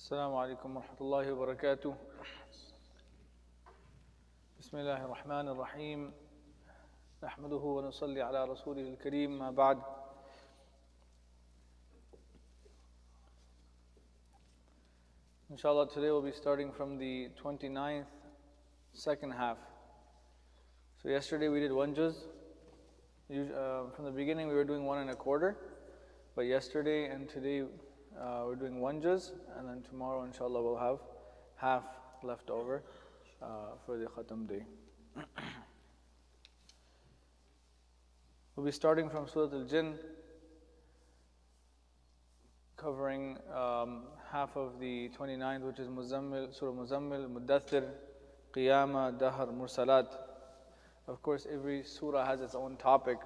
السلام عليكم ورحمة الله وبركاته. بسم الله الرحمن الرحيم. نحمده ونصلي على رسوله الكريم. ما بعد. Inshallah, today we'll be starting from the 29th, second half. So yesterday we did one juz. From the beginning we were doing 1 1/4, but yesterday and today we're doing one juz, and then tomorrow inshallah we'll have half left over for the Khatam day. We'll be starting from Surah Al-Jinn, covering half of the 29th, which is Surah Muzammil, Muddathir, Qiyamah, Dahr, Mursalat. Of course, every surah has its own topic.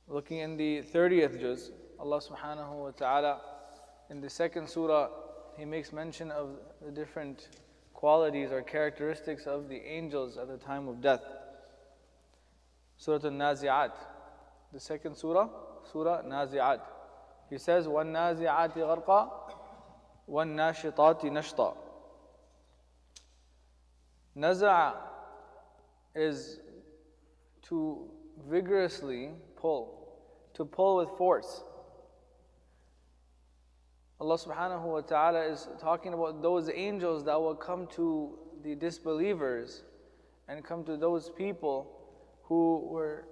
Looking in the 30th juz, Allah subhanahu wa ta'ala, in the second surah, He makes mention of the different qualities or characteristics of the angels at the time of death. Surah Al-Nazi'at, the second surah, Surah Nazi'at. He says, وَالنَّازِعَاتِ غَرْقًا وَالنَّاشِطَاتِ نَشْطًا. Naza' is to vigorously pull, to pull with force. Allah subhanahu wa ta'ala is talking about those angels that will come to the disbelievers and come to those people who were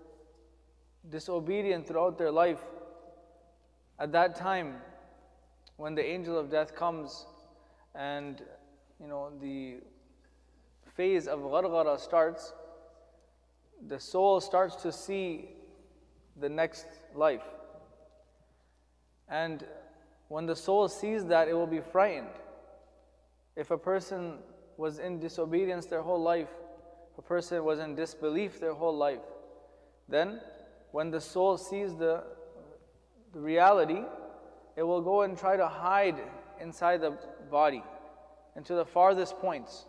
disobedient throughout their life. At that time, when the angel of death comes and the phase of gharghara starts, the soul starts to see the next life. And when the soul sees that, it will be frightened. If a person was in disobedience their whole life, if a person was in disbelief their whole life, then when the soul sees the reality, it will go and try to hide inside the body into the farthest points.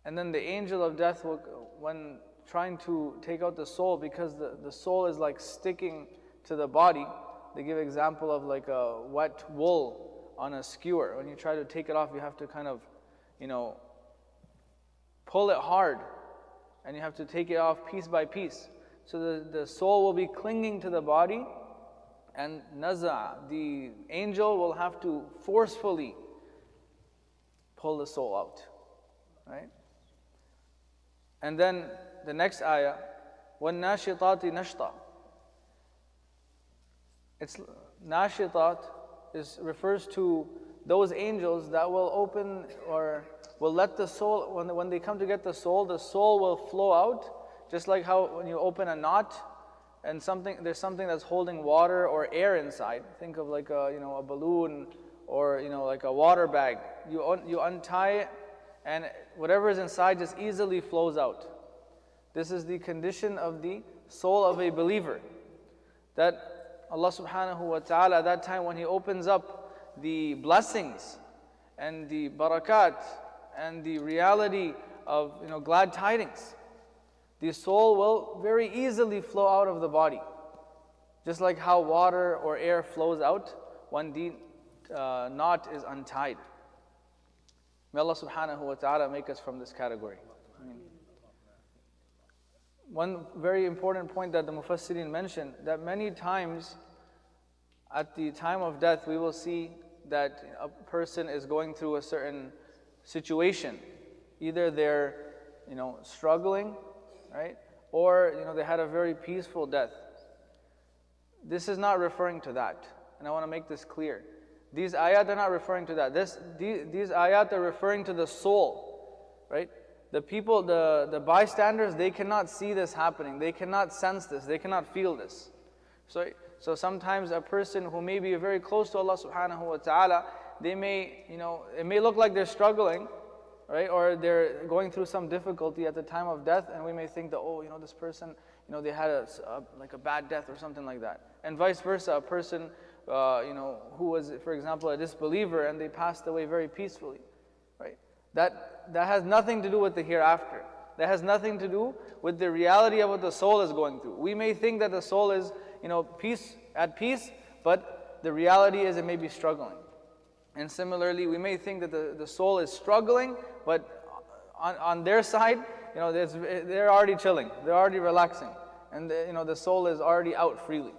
And then the angel of death will, when trying to take out the soul, because the soul is like sticking to the body. They give example of like a wet wool on a skewer. When you try to take it off, you have to kind of, pull it hard, and you have to take it off piece by piece. So the soul will be clinging to the body, and Naza', the angel, will have to forcefully pull the soul out, right? And then the next ayah, وَالنَّاشِطَاتِ نَشْطًا. It's nashitat refers to those angels that will open or will let the soul, when they come to get the soul will flow out, just like how when you open a knot and there's something that's holding water or air inside. Think of like a balloon or like a water bag. You untie it, and whatever is inside just easily flows out. This is the condition of the soul of a believer, that Allah subhanahu wa ta'ala at that time, when He opens up the blessings and the barakat and the reality of glad tidings, the soul will very easily flow out of the body, just like how water or air flows out when the knot is untied. May Allah subhanahu wa ta'ala make us from this category. Ameen. One very important point that the Mufassirin mentioned, that many times at the time of death we will see that a person is going through a certain situation. Either they're struggling, right? Or they had a very peaceful death. This is not referring to that, and I want to make this clear. These ayat are not referring to that. These ayat are referring to the soul, right? The people, the bystanders, they cannot see this happening. They cannot sense this. They cannot feel this. So sometimes a person who may be very close to Allah subhanahu wa ta'ala, they may, it may look like they're struggling, right? Or they're going through some difficulty at the time of death, and we may think that, this person, they had a bad death or something like that. And vice versa, a person, who was, for example, a disbeliever, and they passed away very peacefully, right? That has nothing to do with the hereafter. That has nothing to do with the reality of what the soul is going through. We may think that the soul is, at peace, but the reality is it may be struggling. And similarly, we may think that the soul is struggling, but on their side, they're already chilling, they're already relaxing, and the soul is already out freely.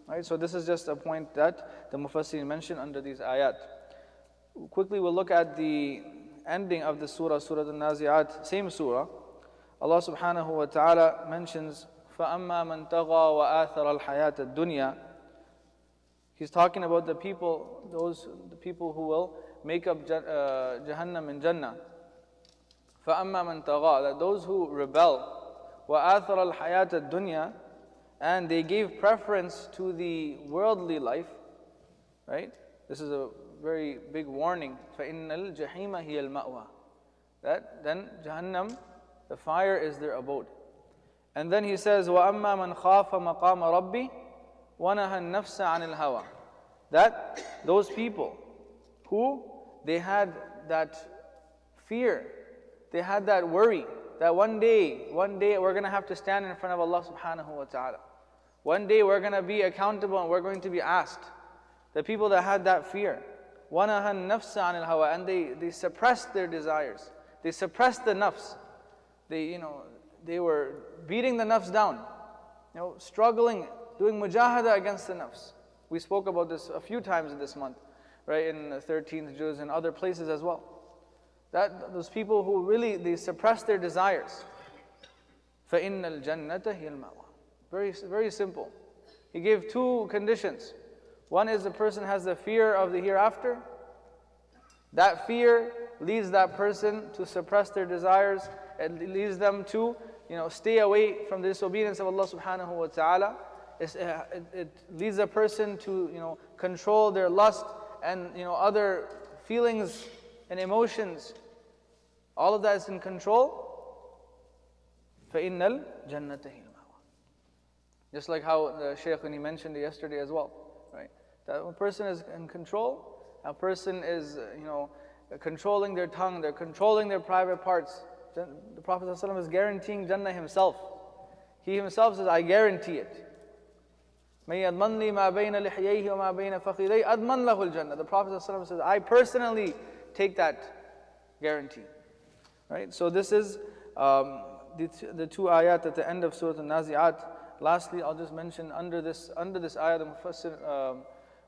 Right? So this is just a point that the Mufassirin mentioned under these ayat. Quickly, we'll look at the ending of the surah, Surah Al-Nazi'at, same surah. Allah subhanahu wa ta'ala mentions, فَأَمَّا مَنْ طَغَى وَآثَرَ الْحَيَاةَ الدُّنْيَا. He's talking about the people who will make up Jahannam and Jannah. فَأَمَّا مَنْ طَغَى, that those who rebel, وَآثَرَ الْحَيَاةَ الدُّنْيَا, and they gave preference to the worldly life, right? This is a very big warning. فَإِنَّ الْجَحِيمَ هِيَ الْمَأْوَى. That then Jahannam, the fire, is their abode. And then he says, وَأَمَّا مَنْ خَافَ مَقَامَ رَبِّي وَنَهَى النَّفْسَ عَنِ الْهَوَى. That those people who they had that fear, they had that worry, that one day we're going to have to stand in front of Allah subhanahu wa ta'ala. One day we're going to be accountable and we're going to be asked. The people that had that fear, وَنَهَى النَّفْسَ عَنِ الْهَوَى, and they suppressed their desires. They suppressed the nafs. They were beating the nafs down, struggling, doing mujahada against the nafs. We spoke about this a few times this month, right, in the 13th juz and other places as well. That those people who really, they suppress their desires. فَإِنَّ الْجَنَّةَ هِيَ الْمَأْوَى. Very, very simple. He gave two conditions. One is the person has the fear of the hereafter. That fear leads that person to suppress their desires. It leads them to, stay away from the disobedience of Allah subhanahu wa ta'ala. It leads a person to, control their lust and, other feelings and emotions. All of that is in control. فَإِنَّ الْجَنَّةَ هِيَ الْمَأْوَى. Just like how the Shaykh, when he mentioned it yesterday as well, right? That when a person is in control, a person is, controlling their tongue, they're controlling their private parts. The Prophet ﷺ is guaranteeing Jannah himself. He himself says, I guarantee it. مَن يَضْمَنْ لِي مَا بَيْنَ لِحْيَيْهِ وَمَا بَيْنَ فَخِذَيْهِ أَضْمَنْ لَهُ الْجَنَّةِ. The Prophet ﷺ says, I personally take that guarantee. Right? So this is the two ayat at the end of Surah Al-Nazi'at. Lastly, I'll just mention under this ayah,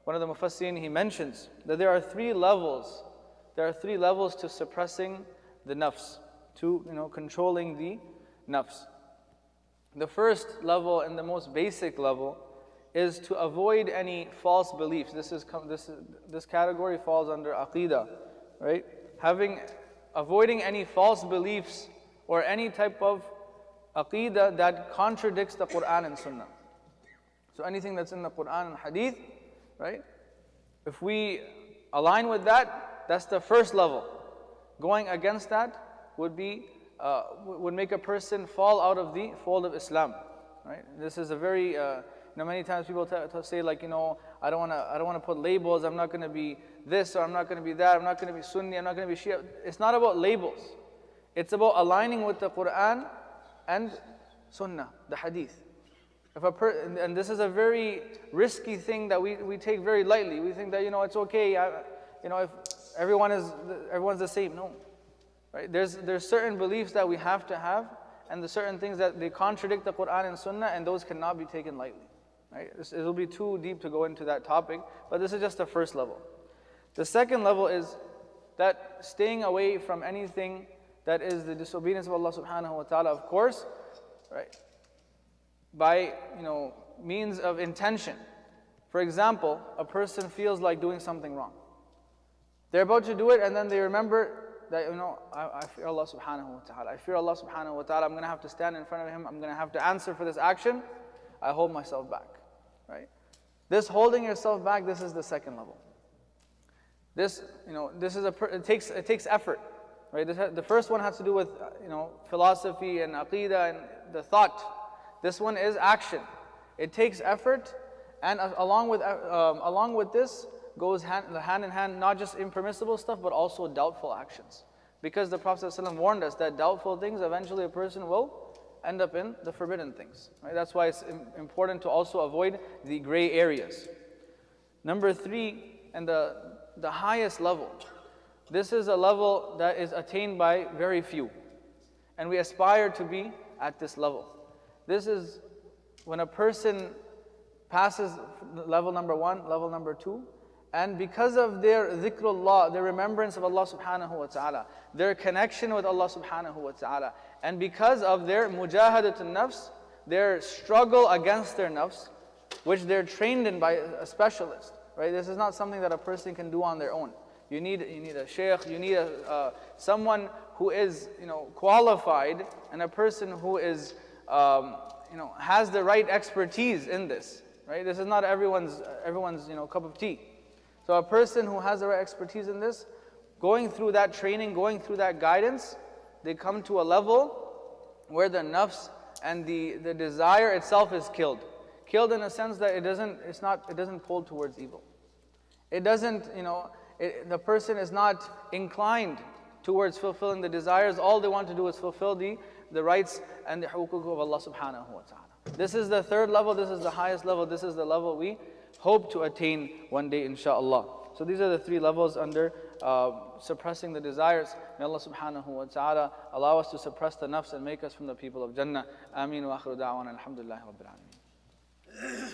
one of the Mufassirin, he mentions that there are three levels. There are three levels to suppressing the nafs, to controlling the nafs. The first level and the most basic level is to avoid any false beliefs. This category falls under aqidah, right? Avoiding any false beliefs or any type of aqidah that contradicts the Quran and Sunnah. So anything that's in the Quran and Hadith, right? If we align with that, that's the first level. Going against that would make a person fall out of the fold of Islam, right? This is a very many times people say like, I don't want to put labels. I'm not going to be this or I'm not going to be that. I'm not going to be Sunni. I'm not going to be Shia. It's not about labels. It's about aligning with the Quran and Sunnah, the Hadith. And this is a very risky thing that we take very lightly. We think that it's okay. If everyone's the same. No, right? There's certain beliefs that we have to have, and the certain things that they contradict the Quran and Sunnah, and those cannot be taken lightly. Right? It will be too deep to go into that topic, but this is just the first level. The second level is that staying away from anything that is the disobedience of Allah subhanahu wa ta'ala, of course, right? By means of intention. For example, a person feels like doing something wrong. They're about to do it, and then they remember that I fear Allah subhanahu wa ta'ala. I fear Allah subhanahu wa ta'ala. I'm going to have to stand in front of Him. I'm going to have to answer for this action. I hold myself back. Right? This holding yourself back, this is the second level. It takes effort. Right? The first one has to do with philosophy and aqidah and the thought. This one is action. It takes effort, and along with this goes hand in hand, not just impermissible stuff, but also doubtful actions. Because the Prophet ﷺ warned us that doubtful things, eventually a person will end up in the forbidden things. Right? That's why it's important to also avoid the gray areas. Number three, and the the highest level. This is a level that is attained by very few. And we aspire to be at this level. This is when a person passes level number 1, level number 2, and because of their dhikrullah, their remembrance of Allah subhanahu wa ta'ala, their connection with Allah subhanahu wa ta'ala, and because of their mujahadatun nafs, their struggle against their nafs, which they're trained in by a specialist, right? This is not something that a person can do on their own. You need a shaykh, you need someone who is qualified, and a person who is has the right expertise in this, right? This is not everyone's cup of tea. So a person who has the right expertise in this, going through that training, going through that guidance, they come to a level where the nafs and the desire itself is killed. Killed in a sense that it doesn't pull towards evil. It doesn't, the person is not inclined towards fulfilling the desires. All they want to do is fulfill the rights and the hukuk of Allah subhanahu wa ta'ala. This is the third level, this is the highest level, this is the level we hope to attain one day, inshaAllah. So these are the 3 levels under suppressing the desires. May Allah subhanahu wa ta'ala allow us to suppress the nafs and make us from the people of Jannah. Ameen wa akhiru da'wana alhamdulillahi rabbil alameen.